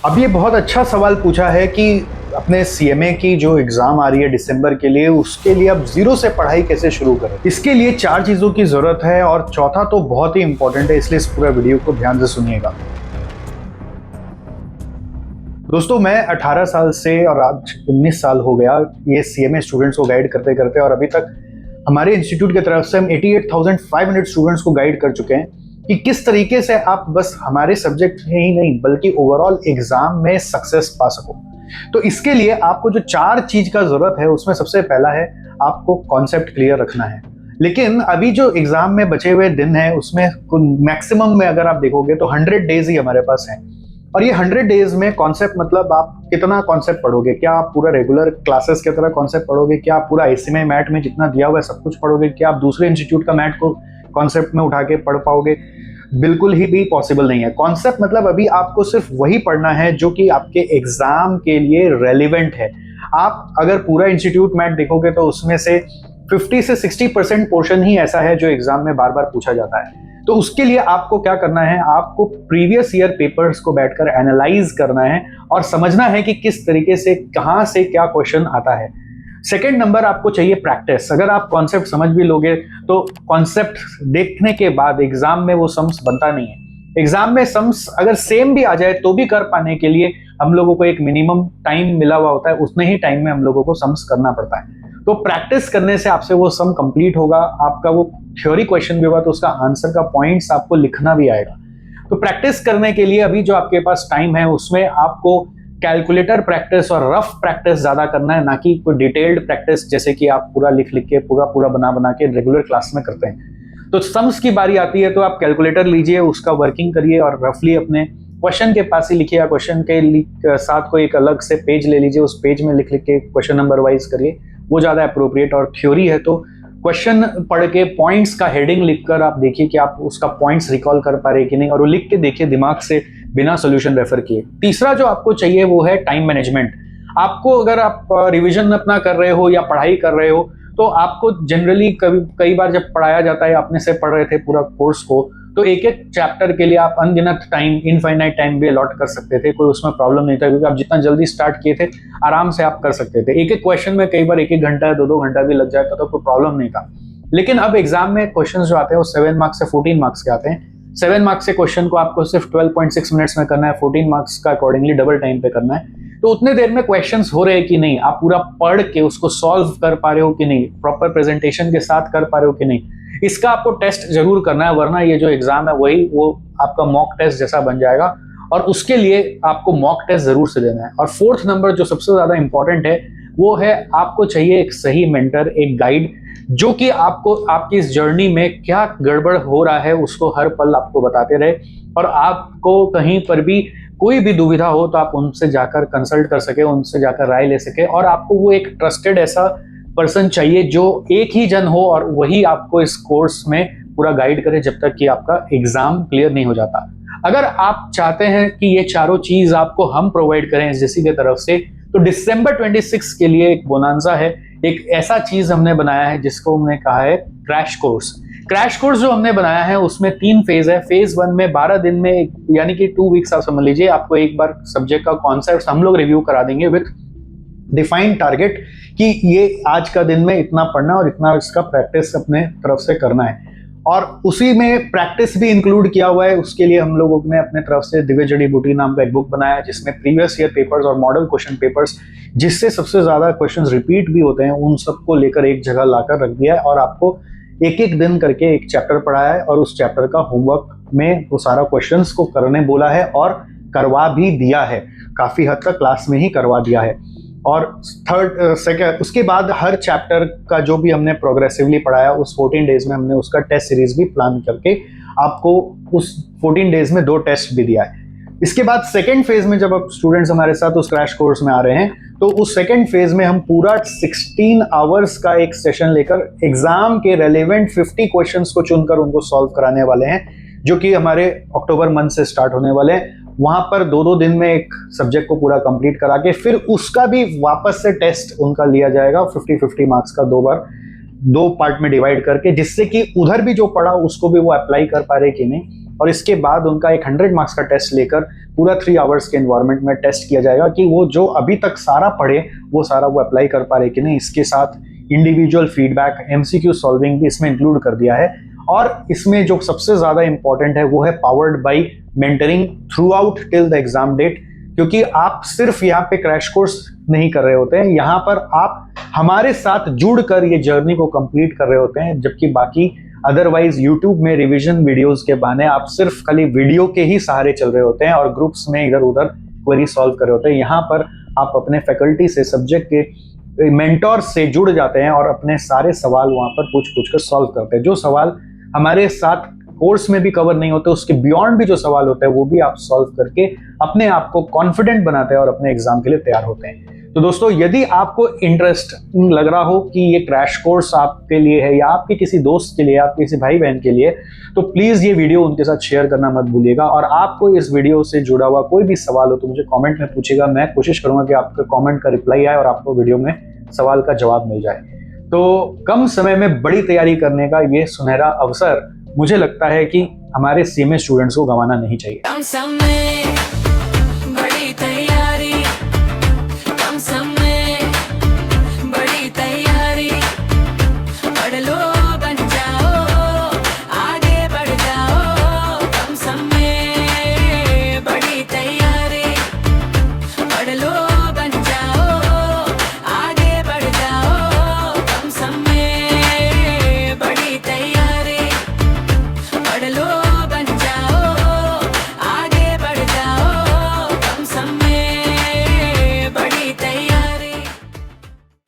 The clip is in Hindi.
अब ये बहुत अच्छा सवाल पूछा है कि अपने सीएमए की जो एग्जाम आ रही है दिसंबर के लिए, उसके लिए अब जीरो से पढ़ाई कैसे शुरू करें। इसके लिए 4 चीजों की जरूरत है और चौथा तो बहुत ही इंपॉर्टेंट है, इसलिए इस पूरा वीडियो को ध्यान से सुनिएगा। दोस्तों, मैं 18 साल से और आज 19 साल हो गया ये सीएमए स्टूडेंट्स को गाइड करते करते, और अभी तक हमारे इंस्टीट्यूट की तरफ से हम 88,500 स्टूडेंट्स को गाइड कर चुके हैं कि किस तरीके से आप बस हमारे सब्जेक्ट में ही नहीं बल्कि ओवरऑल एग्जाम में सक्सेस पा सको। तो इसके लिए आपको जो 4 चीज का जरूरत है, उसमें सबसे पहला है आपको कॉन्सेप्ट क्लियर रखना है। लेकिन अभी जो एग्जाम में बचे हुए दिन है उसमें मैक्सिमम में अगर आप देखोगे तो 100 डेज ही हमारे पास है, और ये 100 डेज में कॉन्सेप्ट मतलब आप कितना कॉन्सेप्ट पढ़ोगे। क्या आप पूरा रेगुलर क्लासेस की तरह कॉन्सेप्ट पढ़ोगे? क्या आप पूरा आईसीएमआई मैट में जितना दिया हुआ है सब कुछ पढ़ोगे? क्या आप दूसरे इंस्टीट्यूट का मैट को कॉन्सेप्ट में उठा के पढ़ पाओगे? बिल्कुल ही भी पॉसिबल नहीं है। कॉन्सेप्ट मतलब अभी आपको सिर्फ वही पढ़ना है जो कि आपके एग्जाम के लिए रेलिवेंट है। आप अगर पूरा इंस्टीट्यूट मैट देखोगे तो उसमें से 50 से 60% पोर्शन ही ऐसा है जो एग्जाम में बार बार पूछा जाता है। तो उसके लिए आपको क्या करना है, आपको प्रीवियस ईयर पेपर्स को बैठकर एनालाइज करना है और समझना है कि किस तरीके से कहां से क्या क्वेश्चन आता है। सेकेंड नंबर, आपको चाहिए प्रैक्टिस। अगर आप कॉन्सेप्ट समझ भी लोगे तो कॉन्सेप्ट देखने के बाद एग्जाम में वो सम्स बनता नहीं है। एग्जाम में सम्स अगर सेम भी आ जाए तो भी कर पाने के लिए हम लोगों को एक मिनिमम टाइम मिला हुआ होता है, उतने ही टाइम में हम लोगों को सम्स करना पड़ता है। तो प्रैक्टिस करने से आपसे वो सम कंप्लीट होगा, आपका वो थ्योरी क्वेश्चन भी होगा तो उसका आंसर का पॉइंट्स आपको लिखना भी आएगा। तो प्रैक्टिस करने के लिए अभी जो आपके पास टाइम है उसमें आपको कैलकुलेटर प्रैक्टिस और रफ प्रैक्टिस ज्यादा करना है, ना कि कोई डिटेल्ड प्रैक्टिस जैसे कि आप पूरा लिख लिख के पूरा बना के रेगुलर क्लास में करते हैं। तो सम्स की बारी आती है तो आप कैलकुलेटर लीजिए, उसका वर्किंग करिए और रफली अपने क्वेश्चन के पास ही लिखिए, या क्वेश्चन के साथ कोई एक अलग से पेज ले लीजिए, उस पेज में लिख लिख के क्वेश्चन नंबर वाइज करिए, वो ज्यादा अप्रोप्रिएट। और थ्योरी है तो क्वेश्चन पढ़ के पॉइंट्स का हेडिंग लिखकर आप देखिए कि आप उसका पॉइंट्स रिकॉल कर पा रहे कि नहीं, और वो लिख के देखिए दिमाग से बिना सोल्यूशन रेफर किए। तीसरा जो आपको चाहिए वो है टाइम मैनेजमेंट। आपको अगर आप रिवीजन अपना कर रहे हो या पढ़ाई कर रहे हो तो आपको जनरली कई बार जब पढ़ाया जाता है, अपने से पढ़ रहे थे पूरा कोर्स को, तो एक एक चैप्टर के लिए आप अनगिनत टाइम, इनफाइनाइट टाइम भी अलॉट कर सकते थे, कोई उसमें प्रॉब्लम नहीं था, क्योंकि आप जितना जल्दी स्टार्ट किए थे आराम से आप कर सकते थे। एक एक क्वेश्चन में कई बार 1-1 घंटा 2-2 घंटा भी लग जाता तो कोई प्रॉब्लम नहीं था। लेकिन अब एग्जाम में क्वेश्चन जो आते हैं वो 7 मार्क्स से 14 मार्क्स के आते हैं। 7 मार्क्स के क्वेश्चन को आपको सिर्फ 12.6 मिनट्स में करना है, 14 मार्क्स का अकॉर्डिंगली डबल टाइम पे करना है। तो उतने देर में क्वेश्चंस हो रहे हैं कि नहीं, आप पूरा पढ़ के उसको सॉल्व कर पा रहे हो कि नहीं, प्रॉपर प्रेजेंटेशन के साथ कर पा रहे हो कि नहीं, इसका आपको टेस्ट जरूर करना है, वरना ये जो एग्जाम है वही वो आपका मॉक टेस्ट जैसा बन जाएगा, और उसके लिए आपको मॉक टेस्ट जरूर से देना है। और फोर्थ नंबर जो सबसे ज्यादा इंपॉर्टेंट है वो है आपको चाहिए एक सही मेंटर, एक गाइड, जो कि आपको आपकी इस जर्नी में क्या गड़बड़ हो रहा है उसको हर पल आपको बताते रहे, और आपको कहीं पर भी कोई भी दुविधा हो तो आप उनसे जाकर कंसल्ट कर सके, उनसे जाकर राय ले सके। और आपको वो एक ट्रस्टेड ऐसा पर्सन चाहिए जो एक ही जन हो और वही आपको इस कोर्स में पूरा गाइड करे जब तक कि आपका एग्जाम क्लियर नहीं हो जाता। अगर आप चाहते हैं कि ये चारों चीज आपको हम प्रोवाइड करें एसजेसी की तरफ से, तो दिसंबर 26 के लिए एक बोनांजा है, एक ऐसा चीज हमने बनाया है जिसको हमने कहा है क्रैश कोर्स। क्रैश कोर्स जो हमने बनाया है उसमें 3 फेज है। फेज 1 में 12 दिन में, यानी कि 2 वीक्स आप समझ लीजिए, आपको एक बार सब्जेक्ट का कॉन्सेप्ट हम लोग रिव्यू करा देंगे विद डिफाइंड टारगेट कि ये आज का दिन में इतना पढ़ना और इतना इसका प्रैक्टिस अपने तरफ से करना है, और उसी में प्रैक्टिस भी इंक्लूड किया हुआ है। उसके लिए हम लोगों ने अपने तरफ से दिव्य जड़ी बूटी नाम का एक बुक बनाया है जिसमें प्रीवियस ईयर पेपर्स और मॉडल क्वेश्चन पेपर्स, जिससे सबसे ज्यादा क्वेश्चंस रिपीट भी होते हैं, उन सबको लेकर एक जगह लाकर रख दिया है, और आपको एक एक दिन करके एक चैप्टर पढ़ाया है, और उस चैप्टर का होमवर्क में वो सारा क्वेश्चंस को करने बोला है और करवा भी दिया है, काफी हद तक क्लास में ही करवा दिया है। और सेकंड उसके बाद हर चैप्टर का जो भी हमने प्रोग्रेसिवली पढ़ाया उस 14 डेज में हमने उसका टेस्ट सीरीज भी प्लान करके आपको उस 14 डेज में 2 टेस्ट भी दिया है। इसके बाद सेकेंड फेज में जब अब स्टूडेंट्स हमारे साथ उस क्रैश कोर्स में आ रहे हैं तो उस सेकेंड फेज में हम पूरा 16 आवर्स का एक सेशन लेकर एग्जाम के रेलेवेंट 50 क्वेश्चंस को चुनकर उनको सॉल्व कराने वाले हैं, जो कि हमारे अक्टूबर मंथ से स्टार्ट होने वाले हैं। वहां पर 2-2 दिन में एक सब्जेक्ट को पूरा कंप्लीट करा के फिर उसका भी वापस से टेस्ट उनका लिया जाएगा 50-50 मार्क्स का, 2 बार 2 पार्ट में डिवाइड करके, जिससे कि उधर भी जो पढ़ा उसको भी वो अप्लाई कर पा रहे कि नहीं, और इसके बाद उनका एक 100 मार्क्स का टेस्ट लेकर पूरा 3 आवर्स के एनवायरनमेंट में टेस्ट किया जाएगा कि वो जो अभी तक सारा पढ़े वो सारा वो अप्लाई कर पा रहे कि नहीं। इसके साथ इंडिविजुअल फीडबैक, एमसीक्यू सॉल्विंग भी इसमें इंक्लूड कर दिया है। और इसमें जो सबसे ज़्यादा इंपॉर्टेंट है वो है powered by mentoring throughout till the exam date, क्योंकि आप सिर्फ यहाँ पे क्रैश कोर्स नहीं कर रहे होते हैं, यहाँ पर आप हमारे साथ जुड़कर ये जर्नी को कंप्लीट कर रहे होते हैं। जबकि बाकी अदरवाइज यूट्यूब में रिवीजन वीडियोस के बहाने आप सिर्फ खाली वीडियो के ही सहारे चल रहे होते हैं और ग्रुप्स में इधर उधर क्वेरी सॉल्व कर रहे होते हैं। यहाँ पर आप अपने फैकल्टी से, सब्जेक्ट के मेंटोर से जुड़ जाते हैं और अपने सारे सवाल वहाँ पर पूछ कर सॉल्व करते हैं। जो सवाल हमारे साथ कोर्स में भी कवर नहीं होते, उसके बियॉन्ड भी जो सवाल होते हैं वो भी आप सॉल्व करके अपने आप को कॉन्फिडेंट बनाते हैं और अपने एग्जाम के लिए तैयार होते हैं। तो दोस्तों, यदि आपको इंटरेस्टिंग लग रहा हो कि ये क्रैश कोर्स आपके लिए है या आपके किसी दोस्त के लिए, आपके किसी भाई बहन के लिए, तो प्लीज़ ये वीडियो उनके साथ शेयर करना मत भूलिएगा। और आपको इस वीडियो से जुड़ा हुआ कोई भी सवाल हो तो मुझे कमेंट में पूछेगा। मैं कोशिश करूंगा कि आपके कमेंट का रिप्लाई आए और आपको वीडियो में सवाल का जवाब मिल जाए। तो कम समय में बड़ी तैयारी करने का ये सुनहरा अवसर मुझे लगता है कि हमारे सीएमए स्टूडेंट्स को गंवाना नहीं चाहिए।